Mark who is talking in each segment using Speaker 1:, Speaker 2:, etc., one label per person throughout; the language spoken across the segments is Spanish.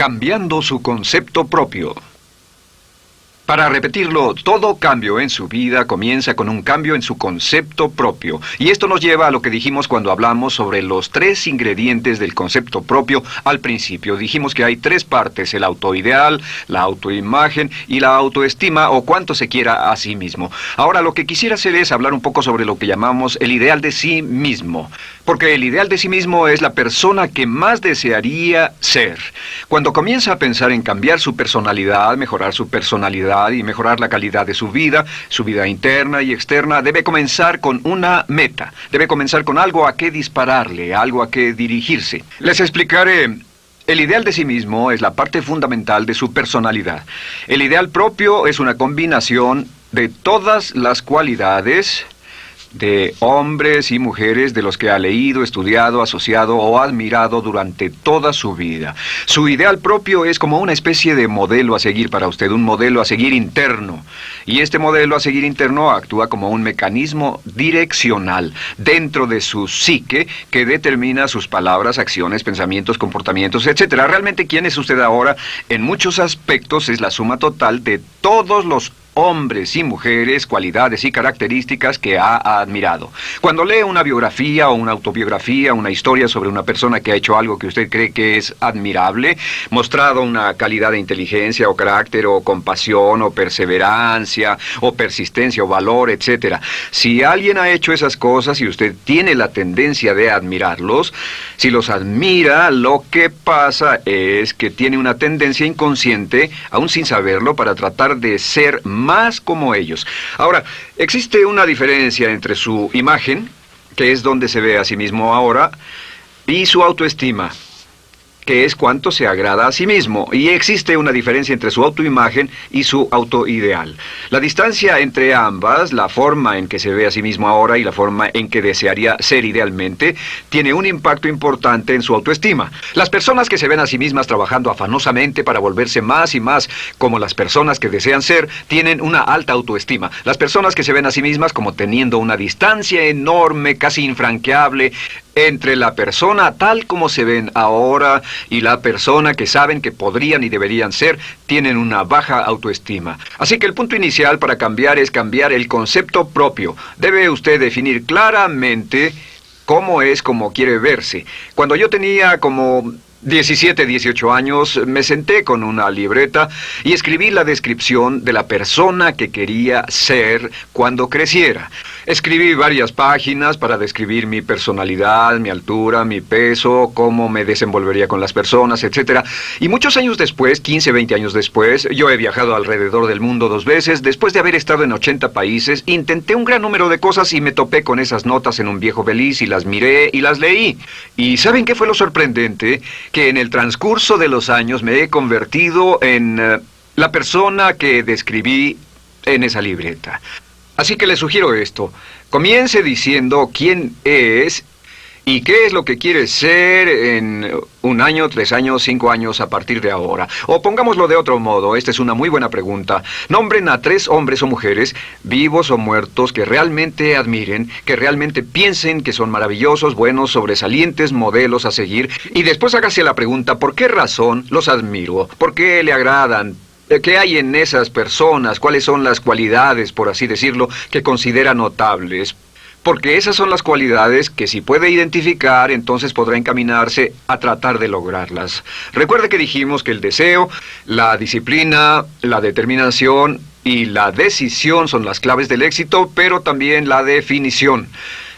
Speaker 1: Cambiando su concepto propio. Para repetirlo, todo cambio en su vida comienza con un cambio en su concepto propio. Y esto nos lleva a lo que dijimos cuando hablamos sobre los 3 ingredientes del concepto propio al principio. Dijimos que hay 3 partes: el autoideal, la autoimagen y la autoestima, o cuánto se quiera a sí mismo. Ahora, lo que quisiera hacer es hablar un poco sobre lo que llamamos el ideal de sí mismo. Porque el ideal de sí mismo es la persona que más desearía ser. Cuando comienza a pensar en cambiar su personalidad, mejorar su personalidad y mejorar la calidad de su vida interna y externa, debe comenzar con una meta. Debe comenzar con algo a qué dispararle, algo a qué dirigirse. Les explicaré. El ideal de sí mismo es la parte fundamental de su personalidad. El ideal propio es una combinación de todas las cualidades de hombres y mujeres de los que ha leído, estudiado, asociado o admirado durante toda su vida. Su ideal propio es como una especie de modelo a seguir para usted, un modelo a seguir interno. Y este modelo a seguir interno actúa como un mecanismo direccional dentro de su psique que determina sus palabras, acciones, pensamientos, comportamientos, etc. Realmente, ¿quién es usted ahora? En muchos aspectos es la suma total de todos los hombres y mujeres, cualidades y características que ha admirado. Cuando lee una biografía o una autobiografía, una historia sobre una persona que ha hecho algo que usted cree que es admirable, mostrado una calidad de inteligencia o carácter o compasión o perseverancia o persistencia o valor, etc. Si alguien ha hecho esas cosas y usted tiene la tendencia de admirarlos, si los admira, lo que pasa es que tiene una tendencia inconsciente, aún sin saberlo, para tratar de ser más como ellos. Ahora, existe una diferencia entre su imagen, que es donde se ve a sí mismo ahora, y su autoestima, que es cuánto se agrada a sí mismo. Y existe una diferencia entre su autoimagen y su autoideal. La distancia entre ambas, la forma en que se ve a sí mismo ahora y la forma en que desearía ser idealmente, tiene un impacto importante en su autoestima. Las personas que se ven a sí mismas trabajando afanosamente para volverse más y más como las personas que desean ser, tienen una alta autoestima. Las personas que se ven a sí mismas como teniendo una distancia enorme, casi infranqueable, entre la persona tal como se ven ahora y la persona que saben que podrían y deberían ser, tienen una baja autoestima. Así que el punto inicial para cambiar es cambiar el concepto propio. Debe usted definir claramente cómo es como quiere verse. Cuando yo tenía como 17, 18 años, me senté con una libreta y escribí la descripción de la persona que quería ser cuando creciera. Escribí varias páginas para describir mi personalidad, mi altura, mi peso, cómo me desenvolvería con las personas, etc. Y muchos años después, 15, 20 años después, yo he viajado alrededor del mundo 2 veces. Después de haber estado en 80 países, intenté un gran número de cosas y me topé con esas notas en un viejo Belize y las miré y las leí. ¿Y saben qué fue lo sorprendente? Que en el transcurso de los años me he convertido en la persona que describí en esa libreta. Así que le sugiero esto. Comience diciendo quién es y qué es lo que quiere ser en 1 año, 3 años, 5 años a partir de ahora. O pongámoslo de otro modo, esta es una muy buena pregunta. Nombren a 3 hombres o mujeres, vivos o muertos, que realmente admiren, que realmente piensen que son maravillosos, buenos, sobresalientes, modelos a seguir. Y después hágase la pregunta, ¿por qué razón los admiro? ¿Por qué le agradan? ¿Qué hay en esas personas? ¿Cuáles son las cualidades, por así decirlo, que considera notables? Porque esas son las cualidades que si puede identificar, entonces podrá encaminarse a tratar de lograrlas. Recuerde que dijimos que el deseo, la disciplina, la determinación y la decisión son las claves del éxito, pero también la definición.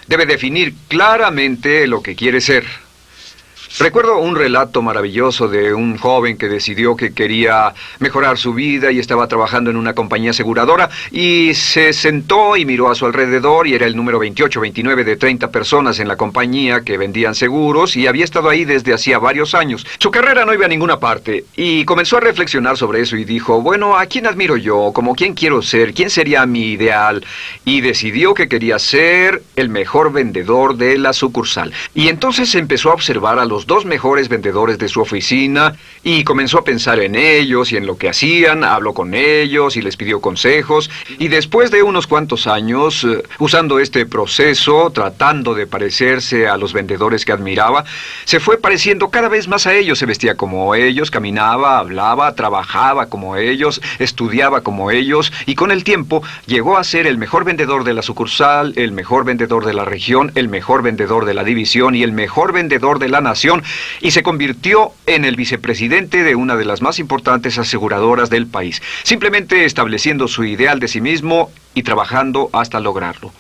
Speaker 1: Debe definir claramente lo que quiere ser. Recuerdo un relato maravilloso de un joven que decidió que quería mejorar su vida y estaba trabajando en una compañía aseguradora y se sentó y miró a su alrededor y era el número 28, 29 de 30 personas en la compañía que vendían seguros y había estado ahí desde hacía varios años. Su carrera no iba a ninguna parte y comenzó a reflexionar sobre eso y dijo, bueno, ¿a quién admiro yo? ¿Cómo quién quiero ser? ¿Quién sería mi ideal? Y decidió que quería ser el mejor vendedor de la sucursal. Y entonces empezó a observar a los los dos mejores vendedores de su oficina y comenzó a pensar en ellos y en lo que hacían, habló con ellos y les pidió consejos. Y después de unos cuantos años, usando este proceso, tratando de parecerse a los vendedores que admiraba, se fue pareciendo cada vez más a ellos. Se vestía como ellos, caminaba, hablaba, trabajaba como ellos, estudiaba como ellos, y con el tiempo llegó a ser el mejor vendedor de la sucursal, el mejor vendedor de la región, el mejor vendedor de la división y el mejor vendedor de la nación, y se convirtió en el vicepresidente de una de las más importantes aseguradoras del país, simplemente estableciendo su ideal de sí mismo y trabajando hasta lograrlo.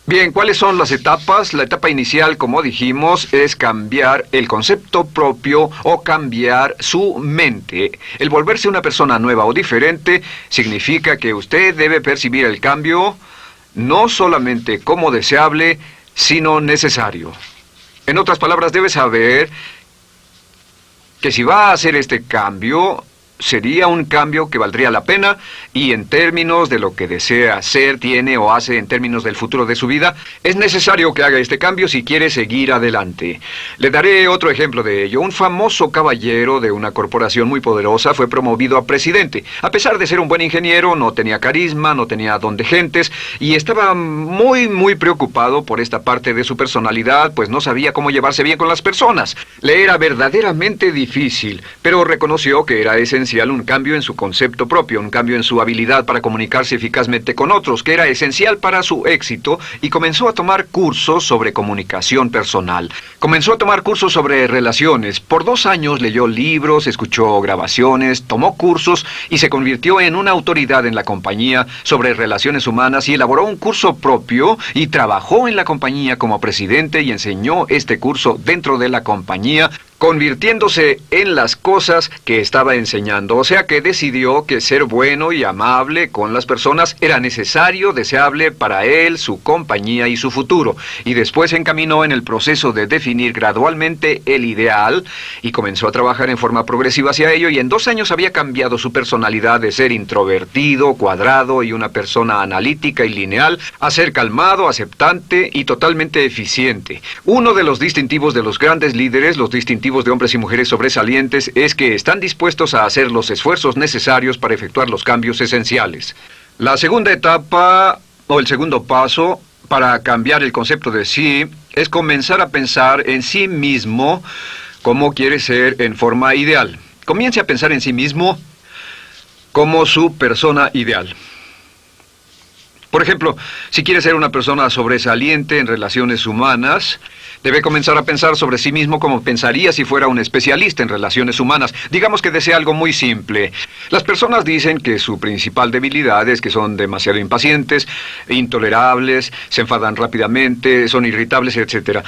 Speaker 1: Bien, ¿cuáles son las etapas? La etapa inicial, como dijimos, es cambiar el concepto propio o cambiar su mente. El volverse una persona nueva o diferente significa que usted debe percibir el cambio no solamente como deseable, sino necesario. En otras palabras, debe saber que si va a hacer este cambio, sería un cambio que valdría la pena, y en términos de lo que desea hacer, tiene o hace en términos del futuro de su vida, es necesario que haga este cambio si quiere seguir adelante. Le daré otro ejemplo de ello. Un famoso caballero de una corporación muy poderosa fue promovido a presidente. A pesar de ser un buen ingeniero, no tenía carisma, no tenía don de gentes, y estaba muy preocupado por esta parte de su personalidad, pues no sabía cómo llevarse bien con las personas. Le era verdaderamente difícil, pero reconoció que era esencial un cambio en su concepto propio, un cambio en su habilidad para comunicarse eficazmente con otros, que era esencial para su éxito, y comenzó a tomar cursos sobre comunicación personal. Comenzó a tomar cursos sobre relaciones. Por 2 años leyó libros, escuchó grabaciones, tomó cursos y se convirtió en una autoridad en la compañía sobre relaciones humanas, y elaboró un curso propio y trabajó en la compañía como presidente y enseñó este curso dentro de la compañía, convirtiéndose en las cosas que estaba enseñando. O sea que decidió que ser bueno y amable con las personas era necesario, deseable para él, su compañía y su futuro. Y después se encaminó en el proceso de definir gradualmente el ideal y comenzó a trabajar en forma progresiva hacia ello, y en 2 años había cambiado su personalidad de ser introvertido, cuadrado y una persona analítica y lineal a ser calmado, aceptante y totalmente eficiente. Uno de los distintivos de los grandes líderes, los distintivos de hombres y mujeres sobresalientes, es que están dispuestos a hacer los esfuerzos necesarios para efectuar los cambios esenciales. La segunda etapa, o el segundo paso, para cambiar el concepto de sí, es comenzar a pensar en sí mismo como quiere ser en forma ideal. Comience a pensar en sí mismo como su persona ideal. Por ejemplo, si quiere ser una persona sobresaliente en relaciones humanas, debe comenzar a pensar sobre sí mismo como pensaría si fuera un especialista en relaciones humanas. Digamos que desea algo muy simple. Las personas dicen que su principal debilidad es que son demasiado impacientes, intolerables, se enfadan rápidamente, son irritables, etc.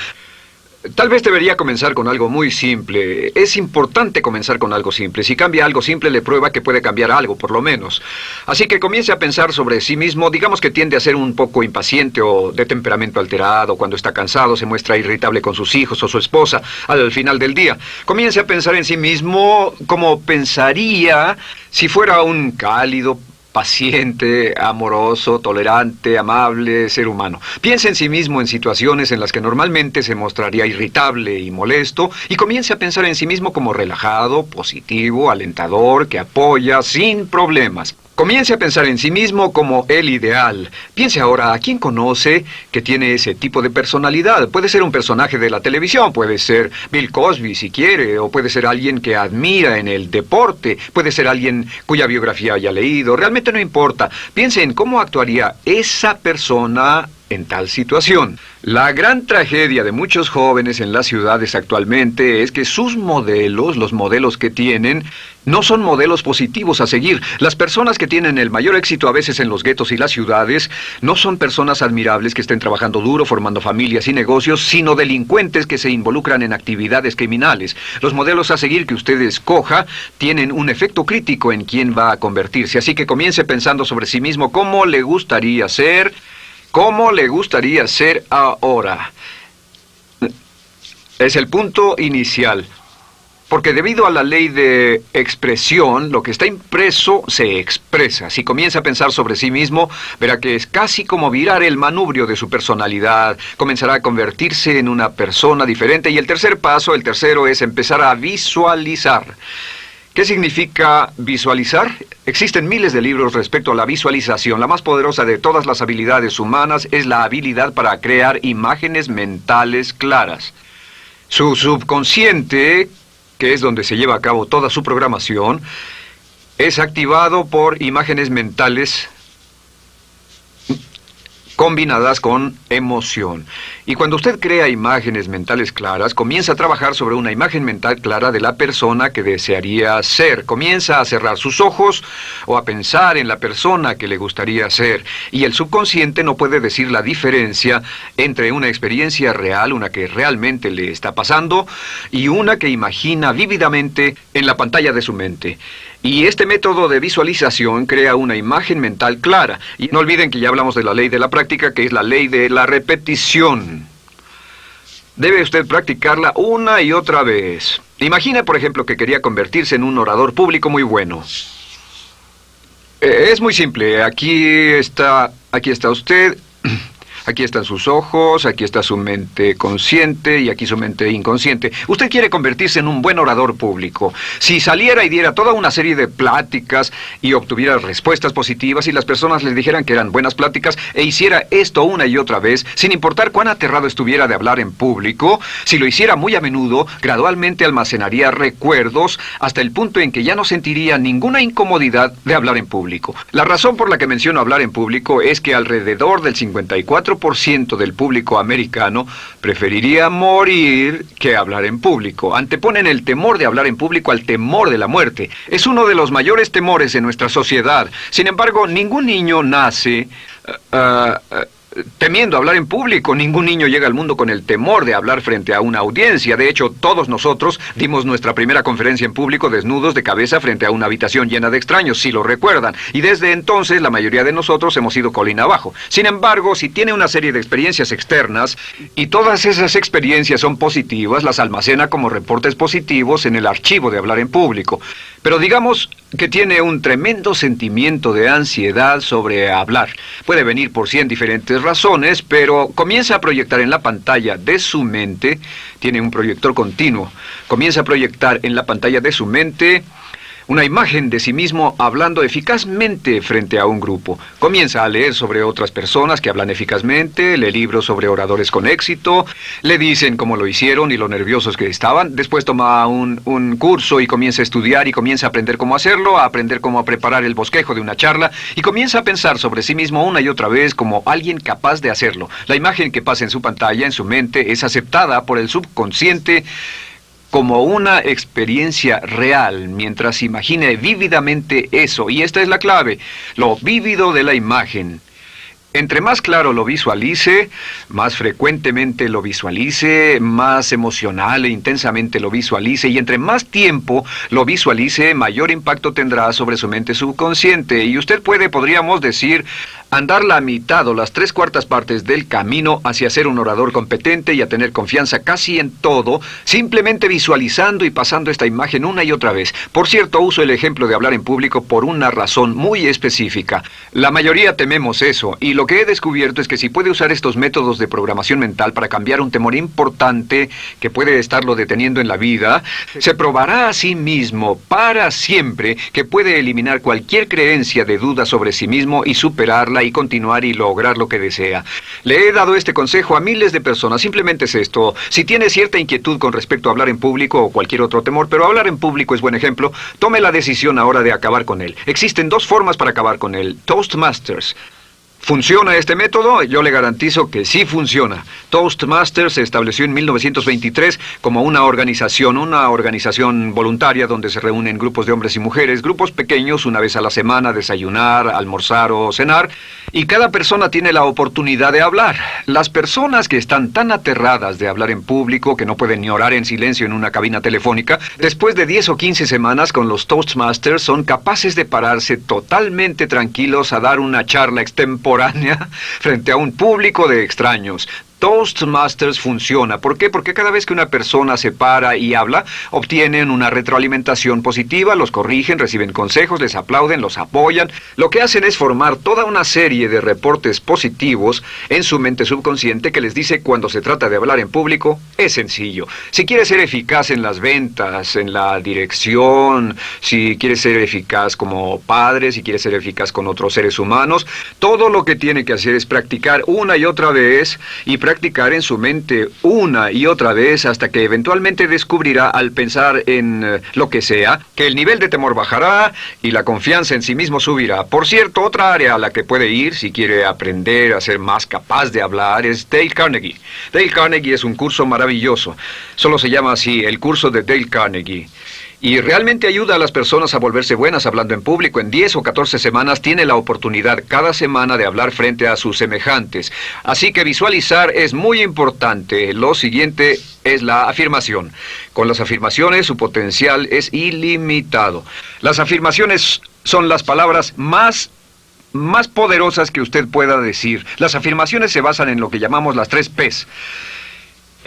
Speaker 1: Tal vez debería comenzar con algo muy simple. Es importante comenzar con algo simple. Si cambia algo simple, le prueba que puede cambiar algo, por lo menos. Así que comience a pensar sobre sí mismo. Digamos que tiende a ser un poco impaciente o de temperamento alterado. Cuando está cansado, se muestra irritable con sus hijos o su esposa al final del día. Comience a pensar en sí mismo como pensaría si fuera un cálido, paciente, amoroso, tolerante, amable ser humano. Piense en sí mismo en situaciones en las que normalmente se mostraría irritable y molesto, y comience a pensar en sí mismo como relajado, positivo, alentador, que apoya sin problemas. Comience a pensar en sí mismo como el ideal. Piense ahora a quién conoce que tiene ese tipo de personalidad. Puede ser un personaje de la televisión, puede ser Bill Cosby si quiere, o puede ser alguien que admira en el deporte, puede ser alguien cuya biografía haya leído. Realmente no importa. Piense en cómo actuaría esa persona en tal situación. La gran tragedia de muchos jóvenes en las ciudades actualmente es que sus modelos, los modelos que tienen, no son modelos positivos a seguir. Las personas que tienen el mayor éxito a veces en los guetos y las ciudades no son personas admirables que estén trabajando duro, formando familias y negocios, sino delincuentes que se involucran en actividades criminales. Los modelos a seguir que usted escoja tienen un efecto crítico en quién va a convertirse. Así que comience pensando sobre sí mismo cómo le gustaría ser. ¿Cómo le gustaría ser ahora? Es el punto inicial. Porque debido a la ley de expresión, lo que está impreso se expresa. Si comienza a pensar sobre sí mismo, verá que es casi como virar el manubrio de su personalidad. Comenzará a convertirse en una persona diferente. Y el tercer paso, el tercero, es empezar a visualizar. ¿Qué significa visualizar? Existen miles de libros respecto a la visualización. La más poderosa de todas las habilidades humanas es la habilidad para crear imágenes mentales claras. Su subconsciente, que es donde se lleva a cabo toda su programación, es activado por imágenes mentales combinadas con emoción. Y cuando usted crea imágenes mentales claras, comienza a trabajar sobre una imagen mental clara de la persona que desearía ser. Comienza a cerrar sus ojos o a pensar en la persona que le gustaría ser. Y el subconsciente no puede decir la diferencia entre una experiencia real, una que realmente le está pasando, y una que imagina vívidamente en la pantalla de su mente. Y este método de visualización crea una imagen mental clara. Y no olviden que ya hablamos de la ley de la práctica, que es la ley de la repetición. Debe usted practicarla una y otra vez. Imagine, por ejemplo, que quería convertirse en un orador público muy bueno. Es muy simple. Aquí está usted. Aquí están sus ojos, aquí está su mente consciente y aquí su mente inconsciente. Usted quiere convertirse en un buen orador público. Si saliera y diera toda una serie de pláticas y obtuviera respuestas positivas y las personas le dijeran que eran buenas pláticas e hiciera esto una y otra vez, sin importar cuán aterrado estuviera de hablar en público, si lo hiciera muy a menudo, gradualmente almacenaría recuerdos hasta el punto en que ya no sentiría ninguna incomodidad de hablar en público. La razón por la que menciono hablar en público es que alrededor del 54% del público americano preferiría morir que hablar en público. Anteponen el temor de hablar en público al temor de la muerte. Es uno de los mayores temores en nuestra sociedad. Sin embargo, ningún niño nace temiendo hablar en público. Ningún niño llega al mundo con el temor de hablar frente a una audiencia. De hecho, todos nosotros dimos nuestra primera conferencia en público desnudos de cabeza frente a una habitación llena de extraños, si lo recuerdan. Y desde entonces, la mayoría de nosotros hemos ido colina abajo. Sin embargo, si tiene una serie de experiencias externas, y todas esas experiencias son positivas, las almacena como reportes positivos en el archivo de hablar en público. Pero digamos que tiene un tremendo sentimiento de ansiedad sobre hablar. Puede venir por 100 diferentes razones, pero comienza a proyectar en la pantalla de su mente, tiene un proyector continuo, comienza a proyectar en la pantalla de su mente una imagen de sí mismo hablando eficazmente frente a un grupo. Comienza a leer sobre otras personas que hablan eficazmente, lee libros sobre oradores con éxito, le dicen cómo lo hicieron y lo nerviosos que estaban. Después toma un curso y comienza a estudiar y comienza a aprender cómo hacerlo, a aprender cómo preparar el bosquejo de una charla y comienza a pensar sobre sí mismo una y otra vez como alguien capaz de hacerlo. La imagen que pasa en su pantalla, en su mente, es aceptada por el subconsciente como una experiencia real, mientras imagine vívidamente eso. Y esta es la clave, lo vívido de la imagen. Entre más claro lo visualice, más frecuentemente lo visualice, más emocional e intensamente lo visualice, y entre más tiempo lo visualice, mayor impacto tendrá sobre su mente subconsciente. Y usted podríamos decir, andar la mitad o las 3/4 partes del camino hacia ser un orador competente y a tener confianza casi en todo, simplemente visualizando y pasando esta imagen una y otra vez. Por cierto, uso el ejemplo de hablar en público por una razón muy específica. La mayoría tememos eso, y lo que he descubierto es que si puede usar estos métodos de programación mental para cambiar un temor importante que puede estarlo deteniendo en la vida, se probará a sí mismo para siempre que puede eliminar cualquier creencia de duda sobre sí mismo y superarla y continuar y lograr lo que desea. Le he dado este consejo a miles de personas. Simplemente es esto: si tiene cierta inquietud con respecto a hablar en público o cualquier otro temor, pero hablar en público es buen ejemplo, tome la decisión ahora de acabar con él. Existen 2 formas para acabar con él. Toastmasters. ¿Funciona este método? Yo le garantizo que sí funciona. Toastmasters se estableció en 1923 como una organización voluntaria donde se reúnen grupos de hombres y mujeres, grupos pequeños, una vez a la semana, desayunar, almorzar o cenar, y cada persona tiene la oportunidad de hablar. Las personas que están tan aterradas de hablar en público que no pueden ni orar en silencio en una cabina telefónica, después de 10 o 15 semanas con los Toastmasters son capaces de pararse totalmente tranquilos a dar una charla extemporánea frente a un público de extraños. Toastmasters funciona. ¿Por qué? Porque cada vez que una persona se para y habla, obtienen una retroalimentación positiva, los corrigen, reciben consejos, les aplauden, los apoyan. Lo que hacen es formar toda una serie de reportes positivos en su mente subconsciente que les dice cuando se trata de hablar en público, es sencillo. Si quieres ser eficaz en las ventas, en la dirección, si quieres ser eficaz como padre, si quieres ser eficaz con otros seres humanos, todo lo que tiene que hacer es practicar una y otra vez y practicar en su mente una y otra vez hasta que eventualmente descubrirá al pensar en lo que sea, que el nivel de temor bajará y la confianza en sí mismo subirá. Por cierto, otra área a la que puede ir si quiere aprender a ser más capaz de hablar es Dale Carnegie. Dale Carnegie es un curso maravilloso. Solo se llama así, el curso de Dale Carnegie. Y realmente ayuda a las personas a volverse buenas hablando en público. En 10 o 14 semanas tiene la oportunidad cada semana de hablar frente a sus semejantes. Así que visualizar es muy importante. Lo siguiente es la afirmación. Con las afirmaciones su potencial es ilimitado. Las afirmaciones son las palabras más poderosas que usted pueda decir. Las afirmaciones se basan en lo que llamamos las 3 Ps.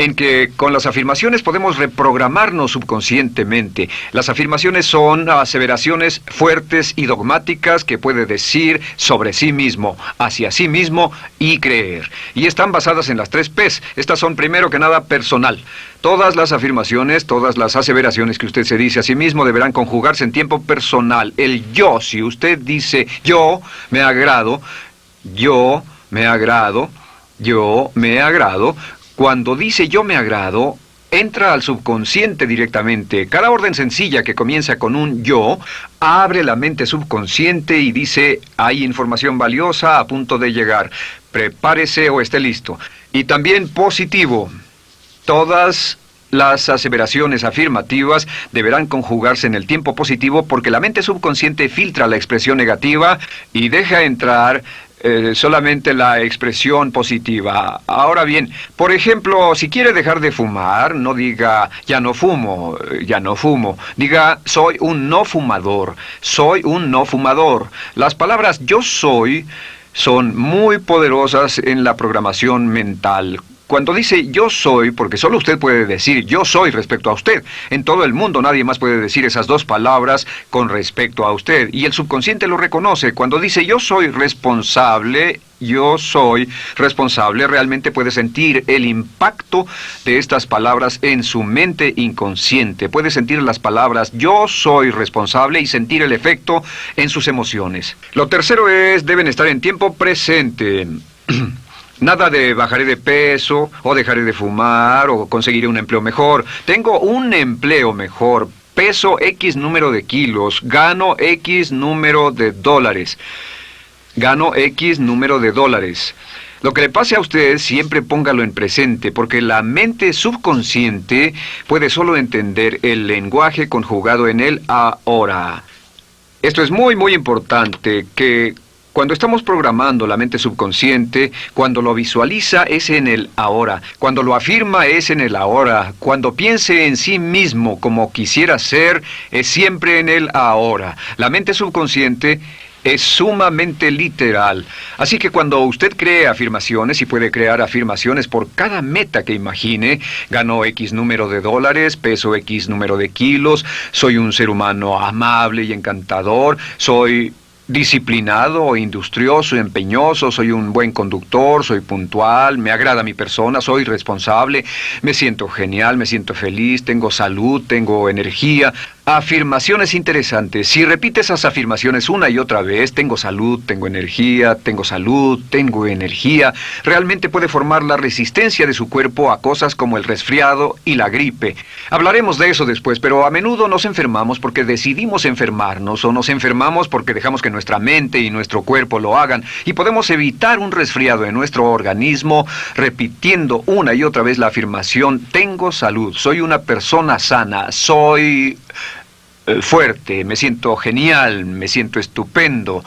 Speaker 1: En que con las afirmaciones podemos reprogramarnos subconscientemente. Las afirmaciones son aseveraciones fuertes y dogmáticas que puede decir sobre sí mismo, hacia sí mismo y creer. Y están basadas en las 3 Ps. Estas son primero que nada personal. Todas las afirmaciones, todas las aseveraciones que usted se dice a sí mismo deberán conjugarse en tiempo personal. El yo, si usted dice yo me agrado, yo me agrado, yo me agrado. Cuando dice yo me agrado, entra al subconsciente directamente. Cada orden sencilla que comienza con un yo, abre la mente subconsciente y dice, hay información valiosa a punto de llegar. Prepárese o esté listo. Y también positivo. Todas las aseveraciones afirmativas deberán conjugarse en el tiempo positivo porque la mente subconsciente filtra la expresión negativa y deja entrar solamente la expresión positiva. Ahora bien, por ejemplo, si quiere dejar de fumar, no diga ya no fumo, ya no fumo. Diga soy un no fumador, soy un no fumador. Las palabras yo soy son muy poderosas en la programación mental. Cuando dice yo soy, porque solo usted puede decir yo soy respecto a usted. En todo el mundo nadie más puede decir esas 2 palabras con respecto a usted. Y el subconsciente lo reconoce. Cuando dice yo soy responsable, realmente puede sentir el impacto de estas palabras en su mente inconsciente. Puede sentir las palabras yo soy responsable y sentir el efecto en sus emociones. Lo tercero es, deben estar en tiempo presente. Nada de bajaré de peso, o dejaré de fumar, o conseguiré un empleo mejor. Tengo un empleo mejor, peso X número de kilos, gano X número de dólares. Gano X número de dólares. Lo que le pase a usted, siempre póngalo en presente, porque la mente subconsciente puede solo entender el lenguaje conjugado en el ahora. Esto es muy, muy importante, que cuando estamos programando la mente subconsciente, cuando lo visualiza es en el ahora, cuando lo afirma es en el ahora, cuando piense en sí mismo como quisiera ser, es siempre en el ahora. La mente subconsciente es sumamente literal. Así que cuando usted cree afirmaciones, y puede crear afirmaciones por cada meta que imagine, ganó X número de dólares, peso X número de kilos, soy un ser humano amable y encantador, soy disciplinado, industrioso, empeñoso, soy un buen conductor, soy puntual, me agrada mi persona, soy responsable, me siento genial, me siento feliz, tengo salud, tengo energía. Afirmaciones interesantes. Si repite esas afirmaciones una y otra vez, tengo salud, tengo energía, tengo salud, tengo energía, realmente puede formar la resistencia de su cuerpo a cosas como el resfriado y la gripe. Hablaremos de eso después, pero a menudo nos enfermamos porque decidimos enfermarnos o nos enfermamos porque dejamos que nuestra mente y nuestro cuerpo lo hagan y podemos evitar un resfriado en nuestro organismo repitiendo una y otra vez la afirmación tengo salud, soy una persona sana, soy fuerte, me siento genial, me siento estupendo.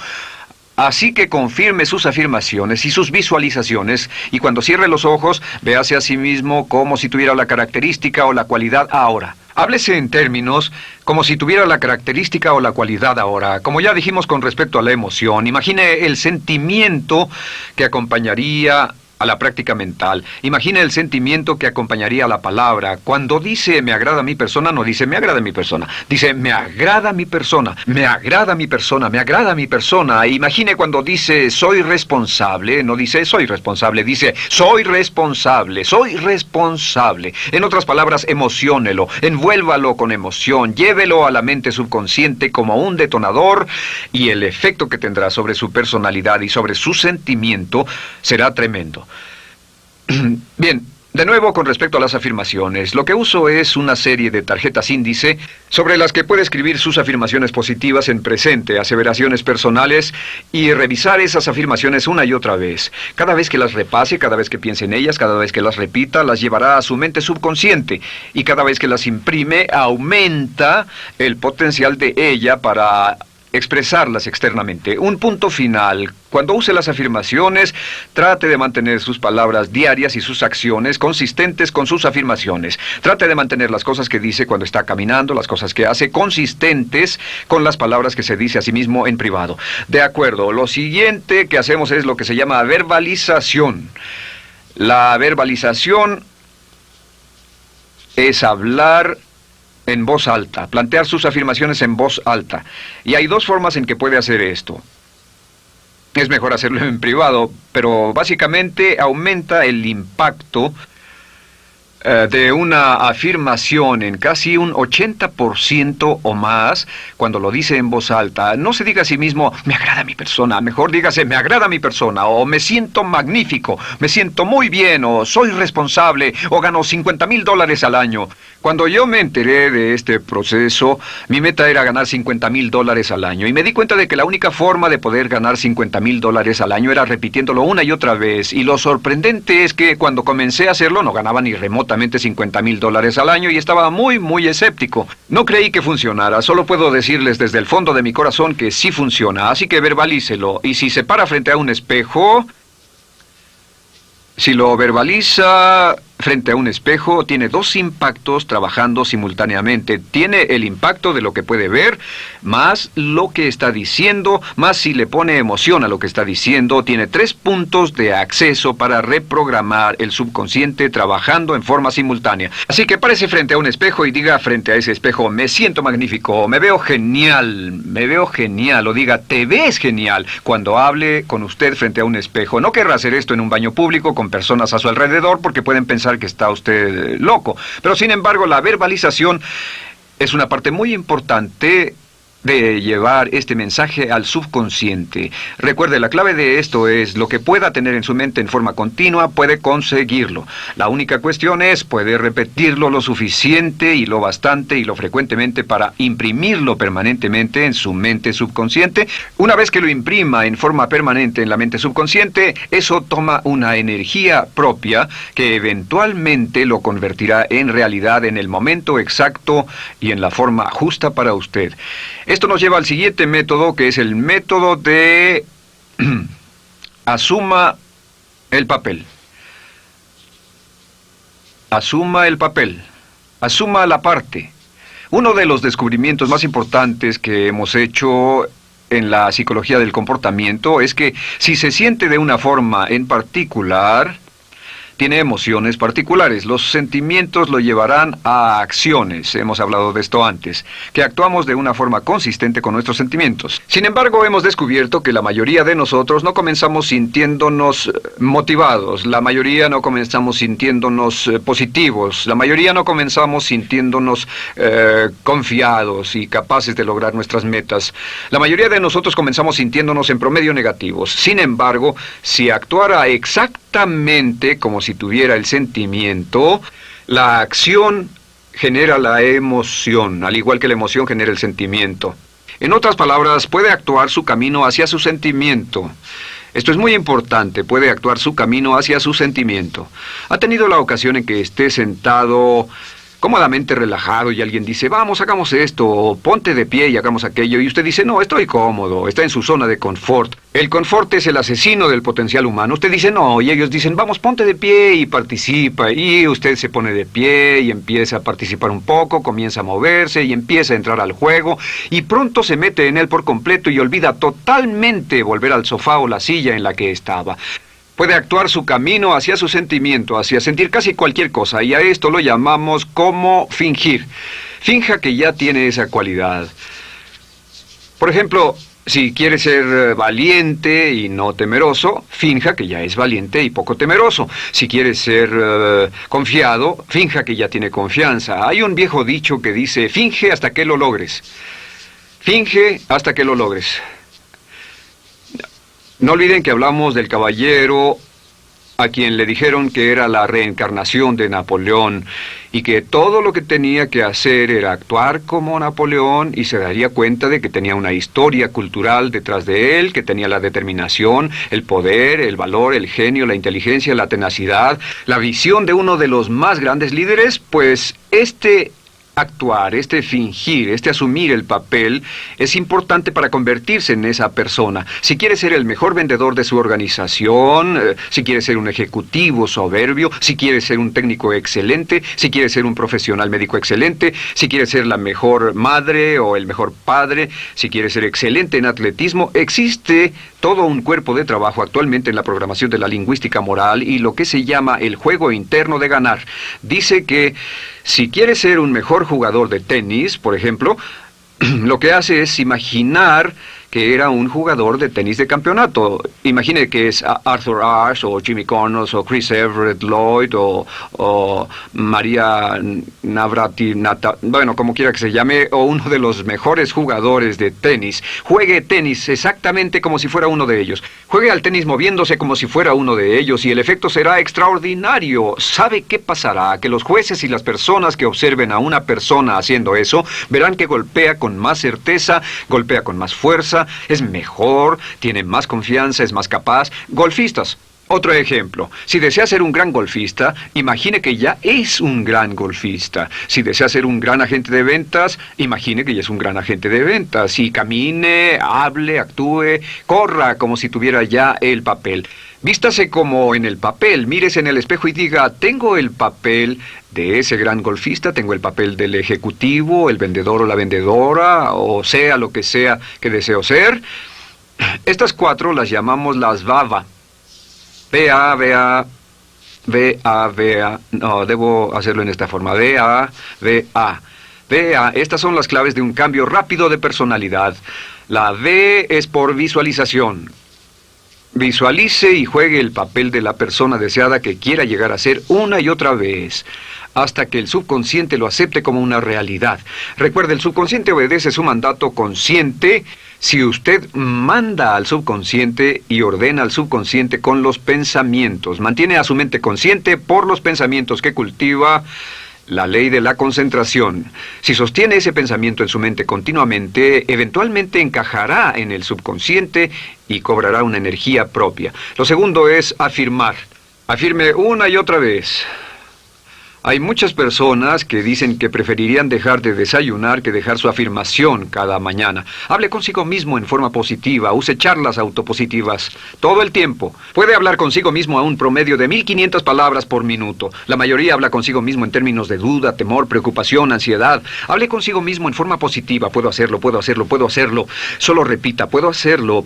Speaker 1: Así que confirme sus afirmaciones y sus visualizaciones y cuando cierre los ojos, véase a sí mismo como si tuviera la característica o la cualidad ahora. Háblese en términos como si tuviera la característica o la cualidad ahora. Como ya dijimos con respecto a la emoción, imagine el sentimiento que acompañaría a la práctica mental. Imagina el sentimiento que acompañaría a la palabra. Cuando dice me agrada mi persona, no dice me agrada mi persona. Dice me agrada mi persona, me agrada mi persona, me agrada mi persona. Imagine cuando dice soy responsable, no dice soy responsable, dice soy responsable, soy responsable. En otras palabras, emociónelo, envuélvalo con emoción, llévelo a la mente subconsciente como un detonador y el efecto que tendrá sobre su personalidad y sobre su sentimiento será tremendo. Bien, de nuevo con respecto a las afirmaciones, lo que uso es una serie de tarjetas índice sobre las que puede escribir sus afirmaciones positivas en presente, aseveraciones personales y revisar esas afirmaciones una y otra vez. Cada vez que las repase, cada vez que piense en ellas, cada vez que las repita, las llevará a su mente subconsciente y cada vez que las imprime, aumenta el potencial de ella para expresarlas externamente. Un punto final. Cuando use las afirmaciones, trate de mantener sus palabras diarias y sus acciones consistentes con sus afirmaciones. Trate de mantener las cosas que dice cuando está caminando, las cosas que hace, consistentes con las palabras que se dice a sí mismo en privado. De acuerdo, lo siguiente que hacemos es lo que se llama verbalización. La verbalización es hablar en voz alta, plantear sus afirmaciones en voz alta. Y hay dos formas en que puede hacer esto. Es mejor hacerlo en privado, pero básicamente aumenta el impacto de una afirmación en casi un 80% o más cuando lo dice en voz alta. No se diga a sí mismo, me agrada mi persona, mejor dígase, me agrada mi persona, o me siento magnífico, me siento muy bien, o soy responsable, o gano $50,000 al año. Cuando yo me enteré de este proceso, mi meta era ganar $50,000 al año, y me di cuenta de que la única forma de poder ganar $50,000 al año era repitiéndolo una y otra vez, y lo sorprendente es que cuando comencé a hacerlo no ganaba ni remotamente $50,000 al año y estaba muy escéptico. No creí que funcionara, solo puedo decirles desde el fondo de mi corazón que sí funciona, así que verbalícelo. Y si se para frente a un espejo, si lo verbaliza frente a un espejo, tiene dos impactos trabajando simultáneamente. Tiene el impacto de lo que puede ver, más lo que está diciendo, más si le pone emoción a lo que está diciendo. Tiene 3 puntos de acceso para reprogramar el subconsciente trabajando en forma simultánea. Así que párese frente a un espejo y diga frente a ese espejo, me siento magnífico, me veo genial, o diga, te ves genial, cuando hable con usted frente a un espejo. No querrá hacer esto en un baño público con personas a su alrededor porque pueden pensar que está usted loco. Pero sin embargo, la verbalización es una parte muy importante de llevar este mensaje al subconsciente. Recuerde, la clave de esto es lo que pueda tener en su mente en forma continua, puede conseguirlo. La única cuestión es, puede repetirlo lo suficiente y lo bastante y lo frecuentemente para imprimirlo permanentemente en su mente subconsciente. Una vez que lo imprima en forma permanente en la mente subconsciente, eso toma una energía propia que eventualmente lo convertirá en realidad en el momento exacto y en la forma justa para usted. Esto nos lleva al siguiente método, que es el método de asuma el papel. Asuma el papel. Asuma la parte. Uno de los descubrimientos más importantes que hemos hecho en la psicología del comportamiento es que si se siente de una forma en particular, tiene emociones particulares. Los sentimientos lo llevarán a acciones, hemos hablado de esto antes, que actuamos de una forma consistente con nuestros sentimientos. Sin embargo, hemos descubierto que la mayoría de nosotros no comenzamos sintiéndonos motivados, la mayoría no comenzamos sintiéndonos positivos, la mayoría no comenzamos sintiéndonos confiados y capaces de lograr nuestras metas. La mayoría de nosotros comenzamos sintiéndonos en promedio negativos. Sin embargo, si actuara exactamente como si tuviera el sentimiento, la acción genera la emoción, al igual que la emoción genera el sentimiento. En otras palabras, puede actuar su camino hacia su sentimiento. Esto es muy importante, puede actuar su camino hacia su sentimiento. ¿Ha tenido la ocasión en que esté sentado cómodamente relajado y alguien dice, vamos, hagamos esto, o ponte de pie y hagamos aquello, y usted dice, no, estoy cómodo, está en su zona de confort? El confort es el asesino del potencial humano. Usted dice, no, y ellos dicen, vamos, ponte de pie y participa, y usted se pone de pie y empieza a participar un poco, comienza a moverse y empieza a entrar al juego, y pronto se mete en él por completo y olvida totalmente volver al sofá o la silla en la que estaba. Puede actuar su camino hacia su sentimiento, hacia sentir casi cualquier cosa, y a esto lo llamamos como fingir. Finja que ya tiene esa cualidad. Por ejemplo, si quiere ser valiente y no temeroso, finja que ya es valiente y poco temeroso. Si quiere ser confiado, finja que ya tiene confianza. Hay un viejo dicho que dice, finge hasta que lo logres. Finge hasta que lo logres. No olviden que hablamos del caballero a quien le dijeron que era la reencarnación de Napoleón y que todo lo que tenía que hacer era actuar como Napoleón y se daría cuenta de que tenía una historia cultural detrás de él, que tenía la determinación, el poder, el valor, el genio, la inteligencia, la tenacidad, la visión de uno de los más grandes líderes. Pues actuar, fingir, asumir el papel es importante para convertirse en esa persona. Si quiere ser el mejor vendedor de su organización, si quiere ser un ejecutivo soberbio, si quiere ser un técnico excelente, si quiere ser un profesional médico excelente, si quiere ser la mejor madre o el mejor padre, si quiere ser excelente en atletismo, existe todo un cuerpo de trabajo actualmente en la programación de la lingüística moral y lo que se llama el juego interno de ganar. Dice que si quiere ser un mejor jugador de tenis, por ejemplo, lo que hace es imaginar que era un jugador de tenis de campeonato. Imagine que es Arthur Ashe, o Jimmy Connors, o Chris Everett Lloyd, o María Navratilova, bueno, como quiera que se llame, o uno de los mejores jugadores de tenis. Juegue tenis exactamente como si fuera uno de ellos. Juegue al tenis moviéndose como si fuera uno de ellos y el efecto será extraordinario. ¿Sabe qué pasará? Que los jueces y las personas que observen a una persona haciendo eso verán que golpea con más certeza, golpea con más fuerza, es mejor, tiene más confianza, es más capaz. Golfistas. Otro ejemplo. Si desea ser un gran golfista, imagine que ya es un gran golfista. Si desea ser un gran agente de ventas, imagine que ya es un gran agente de ventas. Y camine, hable, actúe, corra como si tuviera ya el papel. Vístase como en el papel, mírese en el espejo y diga, tengo el papel de ese gran golfista, tengo el papel del ejecutivo, el vendedor o la vendedora, o sea lo que sea que deseo ser. Estas 4 las llamamos las VAVA. V-A, no, debo hacerlo en esta forma, V-A. Estas son las claves de un cambio rápido de personalidad. La V es por visualización. Visualice y juegue el papel de la persona deseada que quiera llegar a ser una y otra vez, hasta que el subconsciente lo acepte como una realidad. Recuerde, el subconsciente obedece su mandato consciente. Si usted manda al subconsciente y ordena al subconsciente con los pensamientos, mantiene a su mente consciente por los pensamientos que cultiva, la ley de la concentración. Si sostiene ese pensamiento en su mente continuamente, eventualmente encajará en el subconsciente y cobrará una energía propia. Lo segundo es afirmar. Afirme una y otra vez. Hay muchas personas que dicen que preferirían dejar de desayunar que dejar su afirmación cada mañana. Hable consigo mismo en forma positiva, use charlas autopositivas todo el tiempo. Puede hablar consigo mismo a un promedio de 1500 palabras por minuto. La mayoría habla consigo mismo en términos de duda, temor, preocupación, ansiedad. Hable consigo mismo en forma positiva. Puedo hacerlo, puedo hacerlo, puedo hacerlo. Solo repita, puedo hacerlo,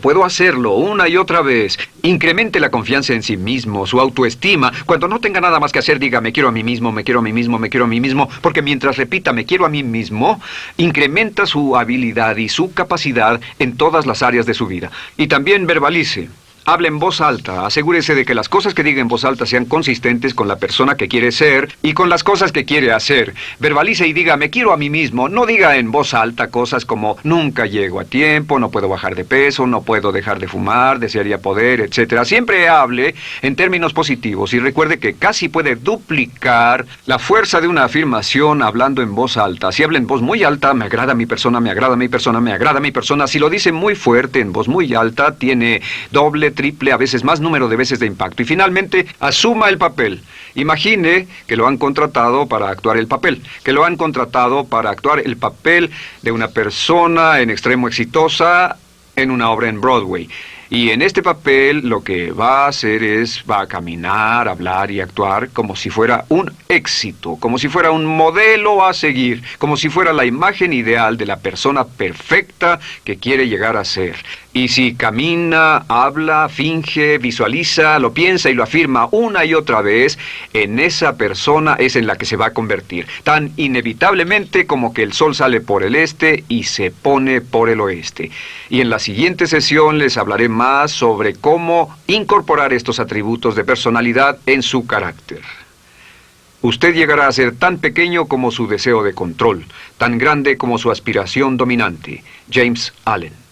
Speaker 1: una y otra vez. Incremente la confianza en sí mismo, su autoestima. Cuando no tenga nada más que hacer, diga, me quiero a mí mismo, me quiero a mí mismo, me quiero a mí mismo, porque mientras repita, me quiero a mí mismo, incrementa su habilidad y su capacidad en todas las áreas de su vida. Y también verbalice. Hable en voz alta, asegúrese de que las cosas que diga en voz alta sean consistentes con la persona que quiere ser y con las cosas que quiere hacer. Verbalice y diga, me quiero a mí mismo. No diga en voz alta cosas como, nunca llego a tiempo, no puedo bajar de peso, no puedo dejar de fumar, desearía poder, etc. Siempre hable en términos positivos y recuerde que casi puede duplicar la fuerza de una afirmación hablando en voz alta. Si habla en voz muy alta, me agrada mi persona, me agrada mi persona, me agrada mi persona. Si lo dice muy fuerte, en voz muy alta, tiene doble, triple, a veces más número de veces de impacto. Y finalmente, asuma el papel. Imagine que lo han contratado para actuar el papel, que lo han contratado para actuar el papel de una persona en extremo exitosa en una obra en Broadway. Y en este papel lo que va a hacer va a caminar, hablar y actuar como si fuera un éxito, como si fuera un modelo a seguir, como si fuera la imagen ideal de la persona perfecta que quiere llegar a ser. Y si camina, habla, finge, visualiza, lo piensa y lo afirma una y otra vez, en esa persona es en la que se va a convertir, tan inevitablemente como que el sol sale por el este y se pone por el oeste. Y en la siguiente sesión les hablaré más sobre cómo incorporar estos atributos de personalidad en su carácter. Usted llegará a ser tan pequeño como su deseo de control, tan grande como su aspiración dominante. James Allen.